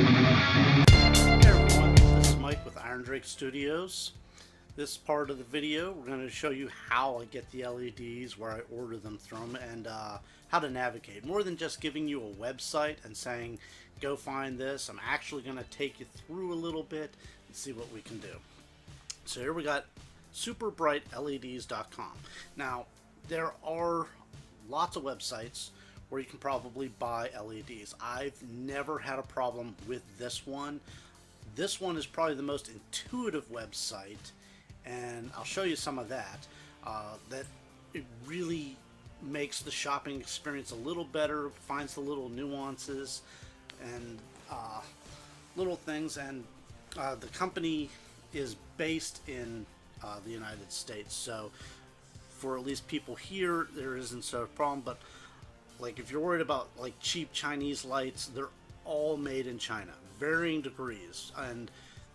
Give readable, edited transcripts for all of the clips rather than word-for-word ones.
Hey everyone, this is Mike with Iron Drake Studios. This part of the video, we're going to show you how I get the LEDs, where I order them from, and how to navigate. More than just giving you a website and saying, go find this, I'm actually going to take you through a little bit and see what we can do. So here we got superbrightleds.com. Now, there are lots of websites where you can probably buy LEDs. I've never had a problem with this one. This one is probably the most intuitive website, and I'll show you some of that. That it really makes the shopping experience a little better, finds the little nuances and little things, and the company is based in the United States, so for at least people here, there isn't so a problem. But like if you're worried about like cheap Chinese lights, they're all made in China, varying degrees, and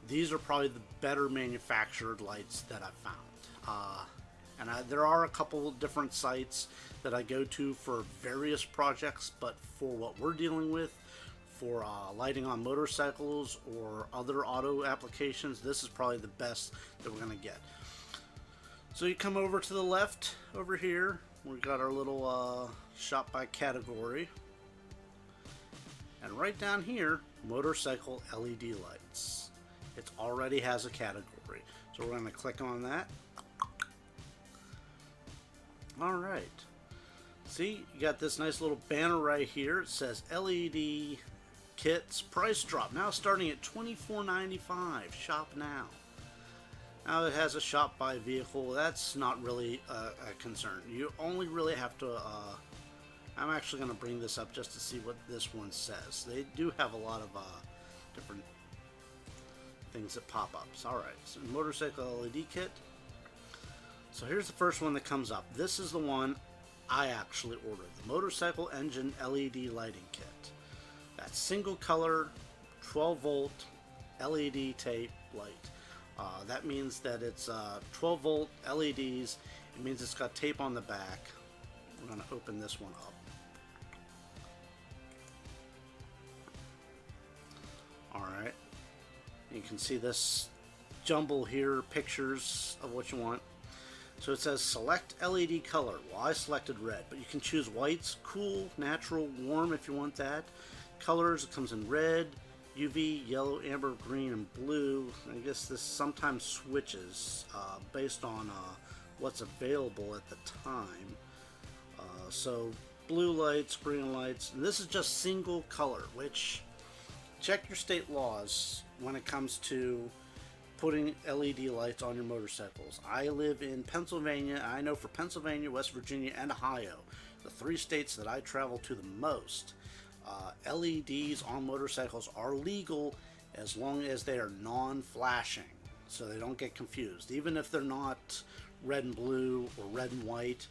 these are probably the better manufactured lights that I've found. There are a couple of different sites that I go to for various projects, but for what we're dealing with, for lighting on motorcycles or other auto applications, this is probably the best that we're going to get. So you come over to the left over here, we've got our little shop by category, and right down here, motorcycle LED lights. It already has a category, so we're going to click on that. Alright, see, you got this nice little banner right here. It says LED kits price drop, now starting at $24.95. Shop now. Now it has a shop by vehicle. That's not really a concern. You only really have to I'm actually going to bring this up just to see what this one says. They do have a lot of different things that pop up. So, alright, so motorcycle LED kit. So here's the first one that comes up. This is the one I actually ordered. The motorcycle engine LED lighting kit. That's single color, 12 volt LED tape light. That means that it's 12 volt LEDs. It means it's got tape on the back. We're going to open this one up. Alright. You can see this jumble here, pictures of what you want. So it says select LED color. Well, I selected red, but you can choose whites, cool, natural, warm if you want that. Colors, it comes in red, UV, yellow, amber, green, and blue. I guess this sometimes switches based on what's available at the time. So blue lights, green lights, and this is just single color, which check your state laws when it comes to putting LED lights on your motorcycles. I live in Pennsylvania. I know for Pennsylvania, West Virginia, and Ohio, the three states that I travel to the most, LEDs on motorcycles are legal as long as they are non-flashing, so they don't get confused. Even if they're not red and blue or red and white,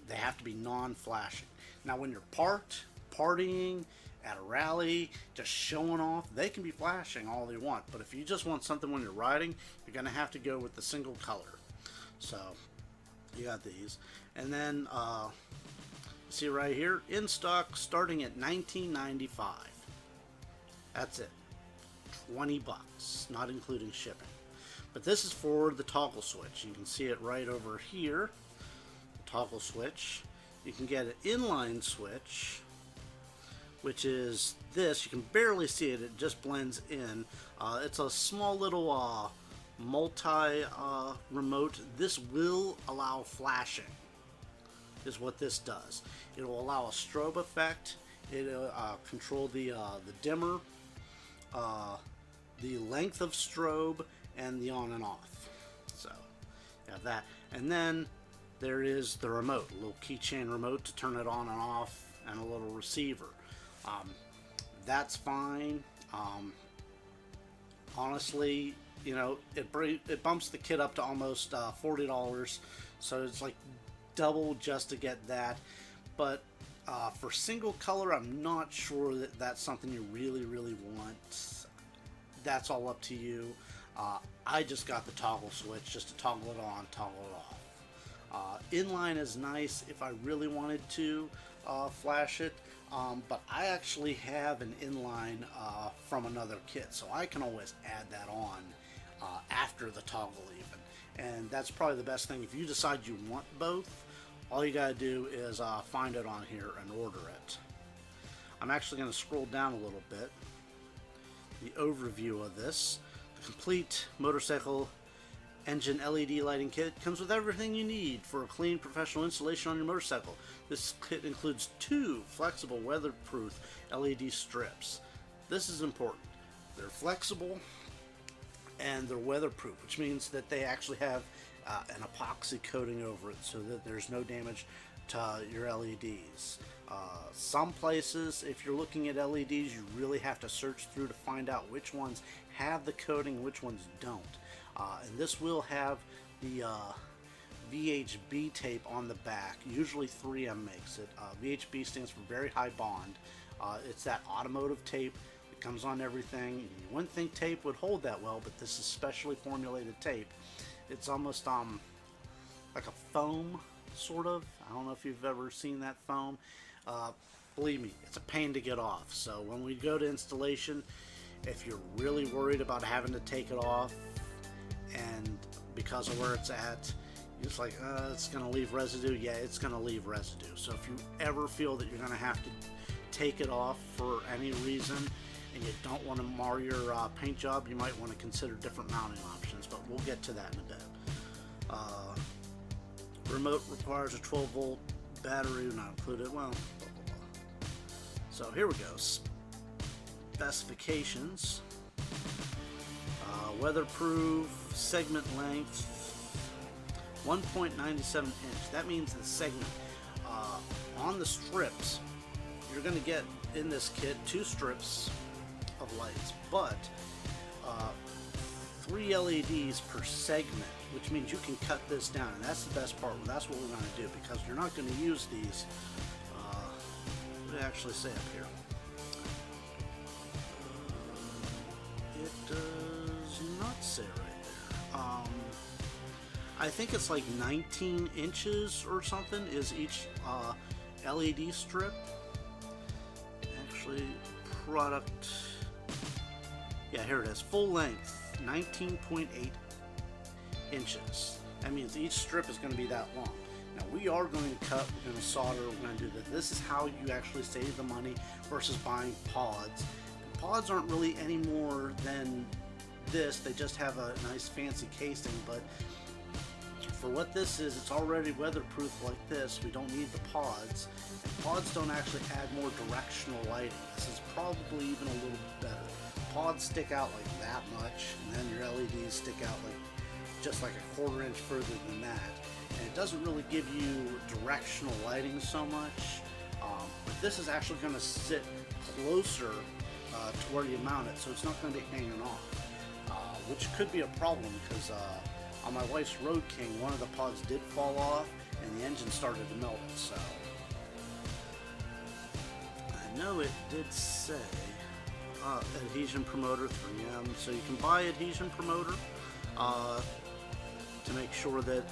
they have to be non-flashing. Now when you're parked, partying, at a rally, just showing off, they can be flashing all they want. But if you just want something when you're riding, you're going to have to go with the single color. So you got these. And then see right here, in stock starting at $19.95. That's it. 20 bucks, not including shipping. But this is for the toggle switch. You can see it right over here. The toggle switch. You can get an inline switch, which is this. You can barely see it. It just blends in. It's a small little multi remote. This will allow flashing, is what this does. It will allow a strobe effect. It'll control the dimmer, the length of strobe, and the on and off. So you have that. And then there is the remote, a little keychain remote to turn it on and off, and a little receiver. That's fine. Honestly, you know, it bumps the kit up to almost $40, so it's like double just to get that. But for single color, I'm not sure that that's something you really want. That's all up to you. I just got the toggle switch just to toggle it on, toggle it off. Inline is nice if I really wanted to. flash it. But I actually have an inline from another kit, so I can always add that on after the toggle even. And that's probably the best thing. If you decide you want both, all you gotta do is find it on here and order it. I'm actually going to scroll down a little bit. The overview of this. The complete motorcycle engine LED lighting kit comes with everything you need for a clean professional installation on your motorcycle. This kit includes 2 flexible weatherproof LED strips. This is important. They're flexible and they're weatherproof, which means that they actually have an epoxy coating over it so that there's no damage to your LEDs. Some places, if you're looking at LEDs, you really have to search through to find out which ones have the coating, which ones don't. And this will have the VHB tape on the back. Usually 3M makes it. VHB stands for Very High Bond. It's that automotive tape. It comes on everything. You wouldn't think tape would hold that well, but this is specially formulated tape. It's almost like a foam, sort of. I don't know if you've ever seen that foam. Believe me, it's a pain to get off. So when we go to installation, if you're really worried about having to take it off, and because of where it's at, you're just like, it's going to leave residue. Yeah, it's going to leave residue. So if you ever feel that you're going to have to take it off for any reason, and you don't want to mar your paint job, you might want to consider different mounting options, but we'll get to that in a bit. Remote requires a 12-volt battery, not included. Well, blah, blah, blah. So here we go. Specifications. Weatherproof, segment length, 1.97 inch. That means the segment. On the strips, you're going to get in this kit 2 strips of lights, but 3 LEDs per segment, which means you can cut this down, and that's the best part. That's what we're going to do, because you're not going to use these. What did it actually say up here? It does not say right there. I think it's like 19 inches or something is each LED strip. Actually, product. Yeah, here it is. Full length, 19.8 inches. That means each strip is going to be that long. Now we are going to cut, we're going to solder, we're going to do this. This is how you actually save the money versus buying pods. And pods aren't really any more than this. They just have a nice fancy casing, but for what this is, it's already weatherproof like this. We don't need the pods. And pods don't actually add more directional lighting. This is probably even a little better. Pods stick out like that much, and then your LEDs stick out like just like a 1/4 inch further than that. And it doesn't really give you directional lighting so much. But this is actually going to sit closer to where you mount it, so it's not going to be hanging off, which could be a problem because on my wife's Road King, one of the pods did fall off and the engine started to melt. So I know it did say adhesion promoter 3M, so you can buy adhesion promoter to make sure that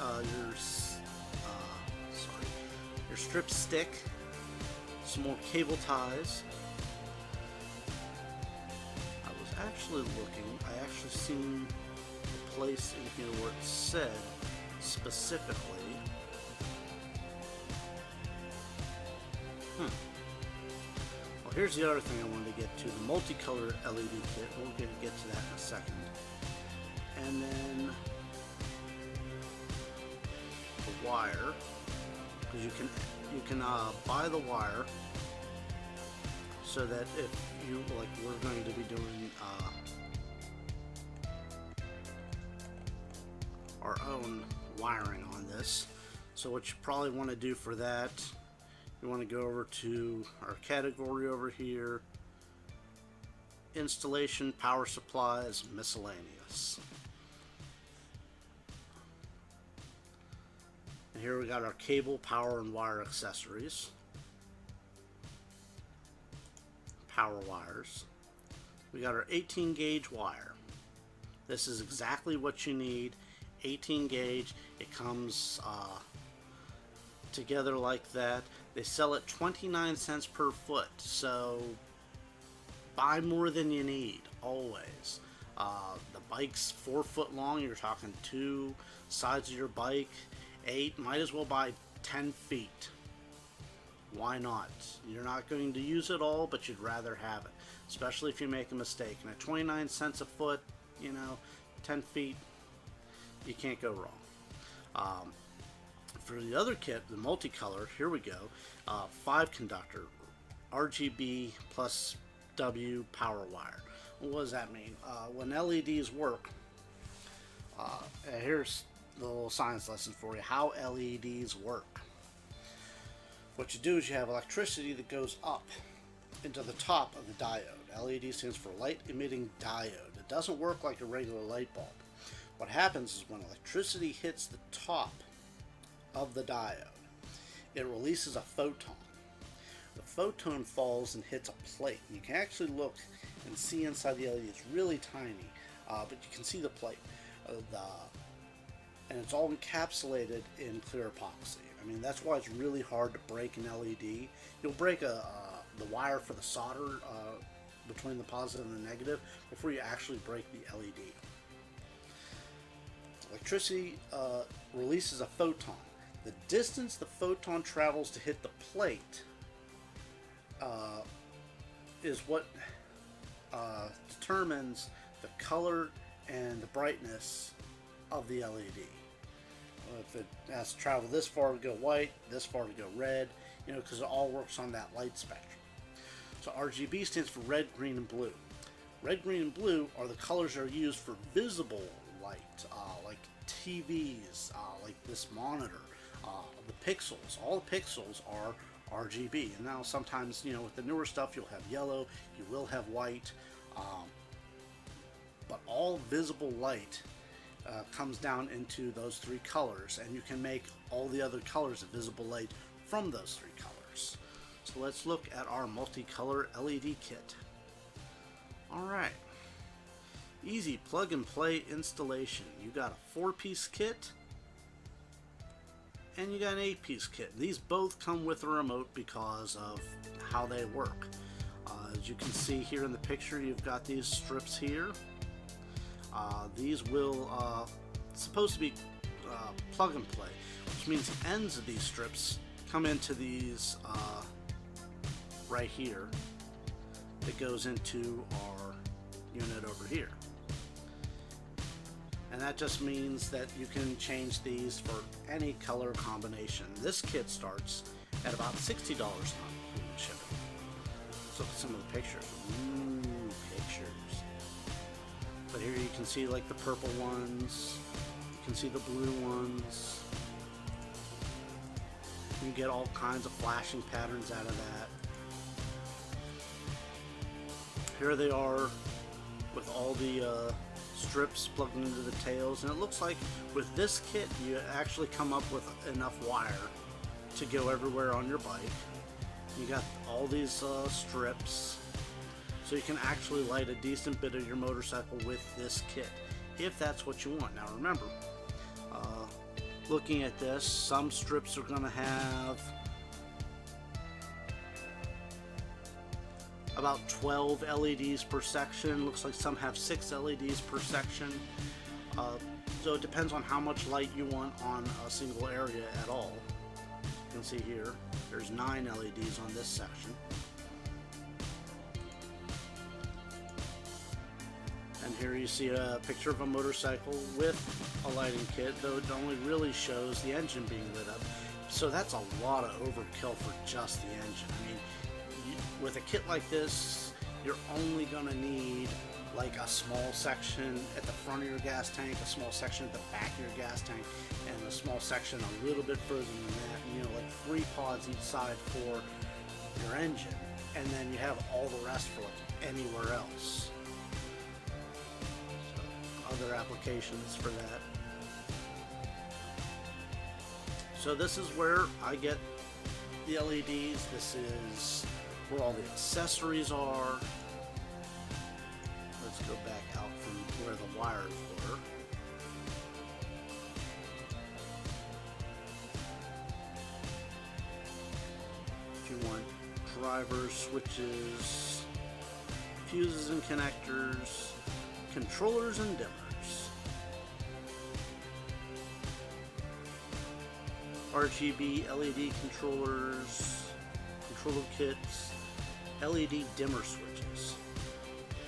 your strips stick. Some more cable ties. I was actually looking. I actually seen a place in here where it said specifically. Well, here's the other thing I wanted to get to: the multicolor LED kit. We'll get to that in a second. And then the wire, because you can buy the wire so that if you like, we're going to be doing our own wiring on this. So what you probably want to do for that, you want to go over to our category over here, installation, power supplies, miscellaneous. And here we got our cable, power, and wire accessories. Power wires. We got our 18 gauge wire. This is exactly what you need. 18 gauge. It comes together like that. They sell at 29 cents per foot, so buy more than you need, always. The bike's 4 foot long, you're talking 2 sides of your bike, 8, might as well buy 10 feet. Why not? You're not going to use it all, but you'd rather have it, especially if you make a mistake. And at 29 cents a foot, 10 feet, you can't go wrong. For the other kit, the multicolor, here we go. 5 conductor, RGB plus W power wire. What does that mean? When LEDs work, here's the little science lesson for you, how LEDs work. What you do is you have electricity that goes up into the top of the diode. LED stands for light emitting diode. It doesn't work like a regular light bulb. What happens is when electricity hits the top of the diode, it releases a photon. The photon falls and hits a plate. You can actually look and see inside the LED. It's really tiny, but you can see the plate. And it's all encapsulated in clear epoxy. I mean, that's why it's really hard to break an LED. You'll break the wire for the solder between the positive and the negative before you actually break the LED. Electricity releases a photon. The distance the photon travels to hit the plate is what determines the color and the brightness of the LED. If it has to travel this far to go white, this far to go red, because it all works on that light spectrum. So RGB stands for red, green, and blue. Red, green, and blue are the colors that are used for visible light, like TVs, like this monitor, the pixels. All the pixels are RGB. And now sometimes, with the newer stuff, you'll have yellow, you will have white, but all visible light comes down into those 3 colors, and you can make all the other colors of visible light from those 3 colors. So let's look at our multicolor LED kit. Alright, easy plug and play installation. You got a 4-piece kit and you got an 8-piece kit. These both come with a remote because of how they work. As you can see here in the picture, you've got these strips here. These will supposed to be plug and play, which means the ends of these strips come into these right here. That goes into our unit over here, and that just means that you can change these for any color combination. This kit starts at about $60 on shipping. Let's look at some of the pictures. Ooh, pictures. But here you can see like the purple ones, you can see the blue ones. You get all kinds of flashing patterns out of that. Here they are with all the strips plugged into the tails, and it looks like with this kit you actually come up with enough wire to go everywhere on your bike. You got all these strips, so you can actually light a decent bit of your motorcycle with this kit, if that's what you want. Now remember, looking at this, some strips are going to have about 12 LEDs per section. Looks like some have 6 LEDs per section. So it depends on how much light you want on a single area at all. You can see here, there's 9 LEDs on this section. And here you see a picture of a motorcycle with a lighting kit, though it only really shows the engine being lit up. So that's a lot of overkill for just the engine. I mean, with a kit like this, you're only going to need like a small section at the front of your gas tank, a small section at the back of your gas tank, and a small section a little bit further than that, like 3 pods each side for your engine, and then you have all the rest for like anywhere else. So, other applications for that. So this is where I get the LEDs. This is where all the accessories are. Let's go back out from where the wires were. drivers, switches, fuses and connectors, controllers and dimmers, RGB LED controllers, controller kits, LED dimmer switches.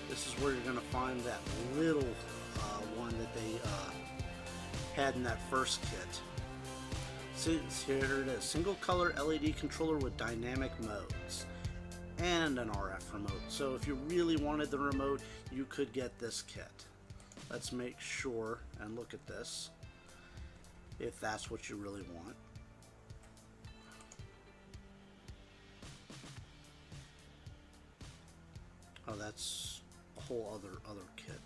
This is where you're going to find that little one that they had in that first kit. See, here it is. Single color LED controller with dynamic modes and an RF remote. So if you really wanted the remote, you could get this kit. Let's make sure and look at this if that's what you really want. Oh, that's a whole other kit.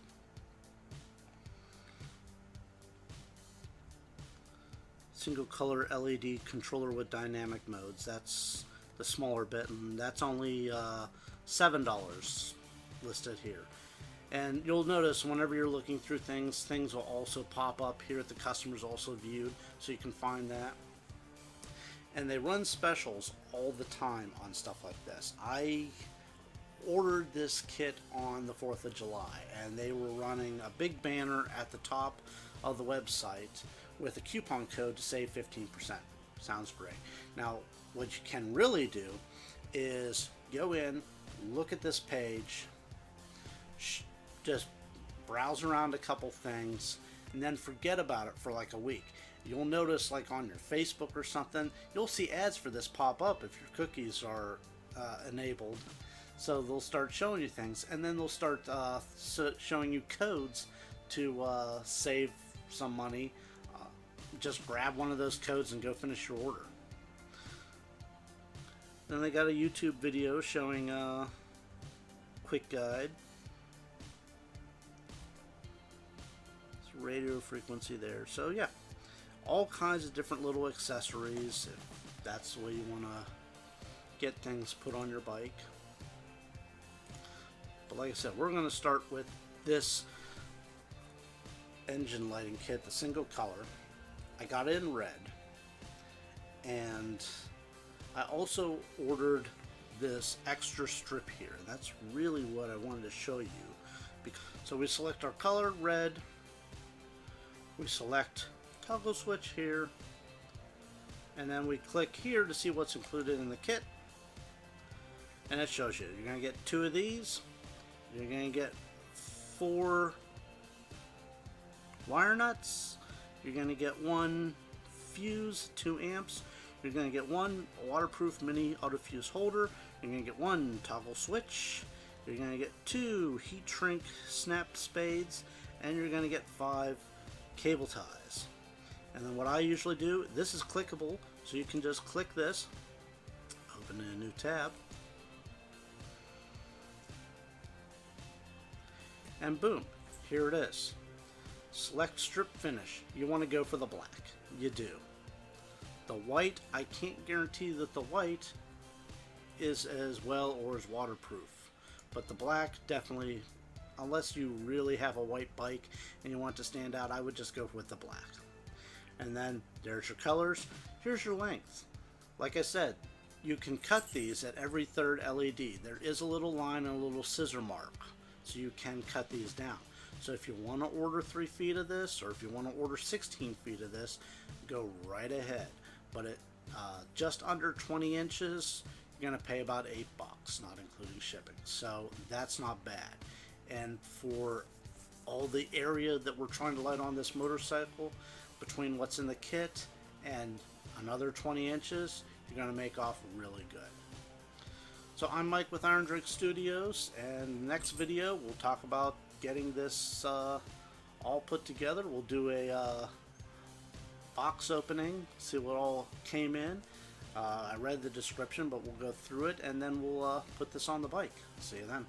Single color LED controller with dynamic modes. That's the smaller bit, and that's only $7 listed here. And you'll notice whenever you're looking through things will also pop up here at the customers also viewed, so you can find that. And they run specials all the time on stuff like this. I ordered this kit on the 4th of July, and they were running a big banner at the top of the website with a coupon code to save 15%. Sounds great. Now, what you can really do is go in, look at this page, just browse around a couple things, and then forget about it for like a week. You'll notice, like on your Facebook or something, you'll see ads for this pop up if your cookies are enabled. So they'll start showing you things, and then they'll start showing you codes to save some money. Just grab one of those codes and go finish your order. Then they got a YouTube video showing a quick guide. It's radio frequency there. So yeah, all kinds of different little accessories if that's the way you want to get things put on your bike. But like I said, we're going to start with this engine lighting kit, the single color. I got it in red, and I also ordered this extra strip here. That's really what I wanted to show you. So we select our color, red, we select toggle switch here, and then we click here to see what's included in the kit, and it shows you. You're going to get 2 of these, you're going to get 4 wire nuts, you're going to get 1 fuse, 2 amps, you're going to get 1 waterproof mini auto fuse holder, you're going to get 1 toggle switch, you're going to get 2 heat shrink snap spades, and you're going to get 5 cable ties. And then what I usually do, this is clickable, so you can just click this, open a new tab, and boom, here it is. Select strip finish. You want to go for the black. You do. The white, I can't guarantee that the white is as well or as waterproof. But the black, definitely, unless you really have a white bike and you want to stand out, I would just go with the black. And then there's your colors. Here's your length. Like I said, you can cut these at every third LED. There is a little line and a little scissor mark, so you can cut these down. So if you want to order 3 feet of this, or if you want to order 16 feet of this, go right ahead. But at just under 20 inches, you're going to pay about $8, not including shipping. So that's not bad. And for all the area that we're trying to light on this motorcycle, between what's in the kit and another 20 inches, you're going to make off really good. So I'm Mike with Iron Drake Studios, and next video we'll talk about getting this all put together. We'll do a box opening, see what all came in. I read the description, but we'll go through it, and then we'll put this on the bike. See you then.